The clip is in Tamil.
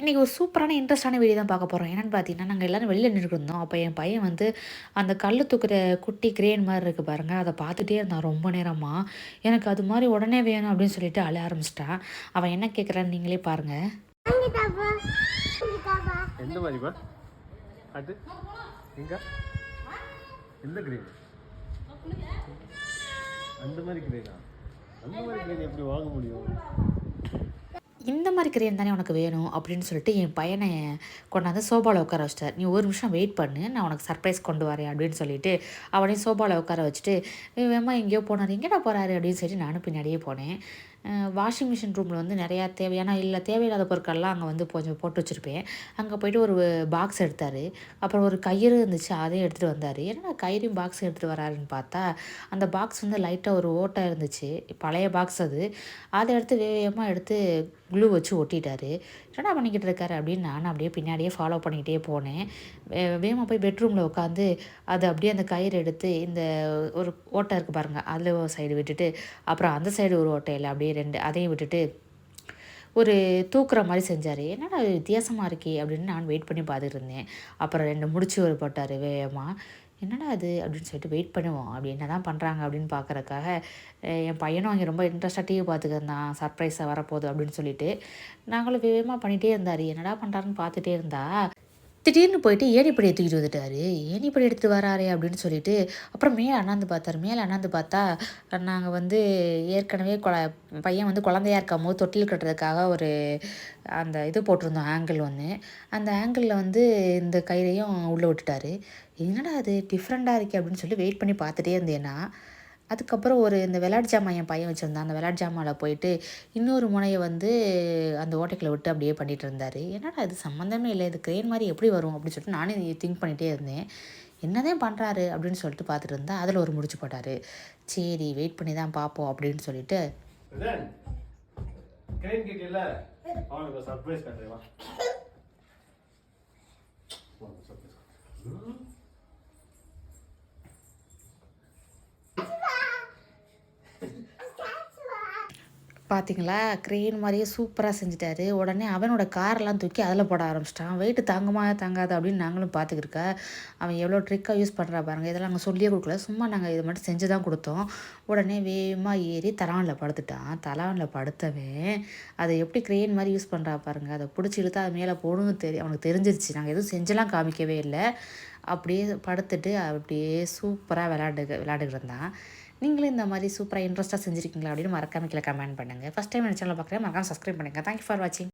இன்றைக்கி ஒரு சூப்பரான இன்ட்ரெஸ்ட்டான வீடியோ தான் பார்க்க போகிறோம். என்னென்னு பார்த்தீங்கன்னா, நாங்கள் எல்லோரும் வெளில நின்றுருந்தோம். அப்போ என் பையன் வந்து அந்த கல் தூக்குற குட்டி கிரேன் மாரி இருக்குது பாருங்க, அதை பார்த்துட்டே இருந்தான் ரொம்ப நேரமா. எனக்கு அது மாரி உடனே வேணும் அப்படின்னு சொல்லிட்டு அழ ஆரம்பிச்சிட்டான். அவன் என்ன கேட்குறான்னு நீங்களே பாருங்க. எந்த மாதிரிப்பா? அது எங்க? எந்த கிரேன்? அந்த மாதிரி கிரேனா? அந்த மாதிரி கிரேன் எப்படி வாங்க முடியும்? இந்த மாதிரி கிரேன் தானே உனக்கு வேணும் அப்படின்னு சொல்லிட்டு என் பையனை கொண்டாந்து சோபாவில் உட்கார வச்சிட்டார். நீ ஒரு நிமிஷம் வெயிட் பண்ணு, நான் உனக்கு சர்ப்ரைஸ் கொண்டு வரேன் அப்படின்னு சொல்லிட்டு அவனையும் சோபாவில் உட்கார வச்சுட்டு வேகமாக எங்கேயோ போனார். எங்கேடா போகிறாரு அப்படின்னு சொல்லிட்டு நானும் பின்னாடியே போனேன். வாஷிங் மிஷின் ரூமில் வந்து நிறையா தேவையில்லாத பொருட்கள்லாம் அங்கே வந்து கொஞ்சம் போட்டு வச்சுருப்பேன். அங்கே போய்ட்டு ஒரு பாக்ஸ் எடுத்தார். அப்புறம் ஒரு கயிறு இருந்துச்சு, அதையும் எடுத்துகிட்டு வந்தார். என்னடா கயிறையும் பாக்ஸ் எடுத்துகிட்டு வராருன்னு பார்த்தா அந்த பாக்ஸ் வந்து லைட்டாக ஒரு ஓட்டை இருந்துச்சு, பழைய பாக்ஸ் அது. அதை எடுத்து வேகமாக எடுத்து க்ளூ வச்சு ஒட்டிட்டாரு. என்னடா பண்ணிக்கிட்டு இருக்காரு அப்படின்னு நான் அப்படியே பின்னாடியே ஃபாலோ பண்ணிக்கிட்டே போனேன். வேகமாக போய் பெட்ரூமில் உட்காந்து அது அப்படியே அந்த கயிறு எடுத்து இந்த ஒரு ஓட்டை இருக்குது பாருங்கள், அதில் ஒரு சைடு விட்டுட்டு அப்புறம் அந்த சைடு ஒரு ஓட்டையில் அப்படியே அதையும் விட்டுட்டு ஒரு தூக்குற மாதிரி செஞ்சார். என்னடா வித்தியாசமாக இருக்கே அப்படின்னு நான் வெயிட் பண்ணி பார்த்துட்டு இருந்தேன். அப்புறம் 2 முடிச்சு ஒரு போட்டார் வேகமாக. என்னடா அது அப்படின்னு சொல்லிட்டு வெயிட் பண்ணுவோம் அப்படி என்ன தான் பண்ணுறாங்க அப்படின்னு பார்க்குறக்காக என் பையனும் அங்கே ரொம்ப இன்ட்ரெஸ்ட்டாக டிவி பார்த்துக்கிருந்தான், சர்ப்ரைஸாக வரப்போகுது அப்படின்னு சொல்லிட்டு. நாங்களும் வேகமாக பண்ணிகிட்டே இருந்தார். என்னடா பண்ணுறாருன்னு பார்த்துட்டே இருந்தா திடீர்னு போயிட்டு ஏணிப்படியை தூக்கிட்டு வந்துட்டார். ஏணிப்படி எடுத்துகிட்டு வராரே அப்படின்னு சொல்லிட்டு அப்புறம் மேலே அண்ணாந்து பார்த்தார். மேலே அண்ணாந்து பார்த்தா நாங்கள் வந்து ஏற்கனவே பையன் வந்து குழந்தையா இருக்கும்போது தொட்டில் கட்டுறதுக்காக ஒரு அந்த இது போட்டிருந்தோம் ஆங்கிள் ஒன்று. அந்த ஆங்கிளில் வந்து இந்த கயிறையும் உள்ளே விட்டுட்டார். என்னடா அது டிஃப்ரெண்ட்டாக இருக்கே அப்படின்னு சொல்லி வெயிட் பண்ணி பார்த்துட்டே இருந்தேன்னா, அதுக்கப்புறம் ஒரு இந்த விளையாட்டு ஜாமான் என் பையன் வச்சுருந்தான். அந்த விளையாட்டு ஜாமாவில் போயிட்டு இன்னொரு முனையை வந்து அந்த ஓட்டைக்குள்ளே விட்டு அப்படியே பண்ணிகிட்டு இருந்தார். என்னடா இது சம்மந்தமே இல்லை, இது கிரேன் மாதிரி எப்படி வரும் அப்படின்னு சொல்லிட்டு நானே திங்க் பண்ணிகிட்டே இருந்தேன். என்னதான் பண்ணுறாரு அப்படின்னு சொல்லிட்டு பார்த்துட்டு இருந்தா அதில் ஒரு முடிச்சு போட்டார். சரி வெயிட் பண்ணி தான் பார்ப்போம் அப்படின்னு சொல்லிட்டு பார்த்தீங்களா, க்ரெயின் மாதிரியே சூப்பராக செஞ்சுட்டாரு. உடனே அவனோட காரெல்லாம் தூக்கி அதில் போட ஆரம்பிச்சிட்டான். வெயிட்டு தாங்குமா தாங்காது அப்படின்னு நாங்களும் பார்த்துக்கிருக்க. அவன் எவ்வளோ ட்ரிக்காக யூஸ் பண்ணுறா பாருங்கள். இதெல்லாம் நாங்கள் சொல்லியே கொடுக்கல, சும்மா நாங்கள் இதை மட்டும் செஞ்சு தான் கொடுத்தோம். உடனே வேகமாக ஏறி தலானில் படுத்துட்டான். தலானில் படுத்தவன் அதை எப்படி க்ரெயின் மாதிரி யூஸ் பண்ணுறா பாருங்கள். அதை பிடிச்சி இழுத்தா அது மேலே போகணும்னு அவனுக்கு தெரிஞ்சிருச்சு. நாங்கள் எதுவும் செஞ்செல்லாம் காமிக்கவே இல்லை. அப்படியே படுத்துட்டு அப்படியே சூப்பராக விளையாண்டுக்கிட்டு இருந்தான். நீங்களும் இந்த மாதிரி சூப்பராக இன்ட்ரெஸ்ட்டாக செஞ்சுருக்கீங்களா அப்படின்னு மறக்காம கீழே கமெண்ட் பண்ணுங்கள். ஃபஸ்ட் டைம் என் சேனல் பார்க்குறேன், மறக்காம சப்ஸ்கிரைப் பண்ணுங்கள். தேங்க்யூ ஃபார் வாட்சிங்.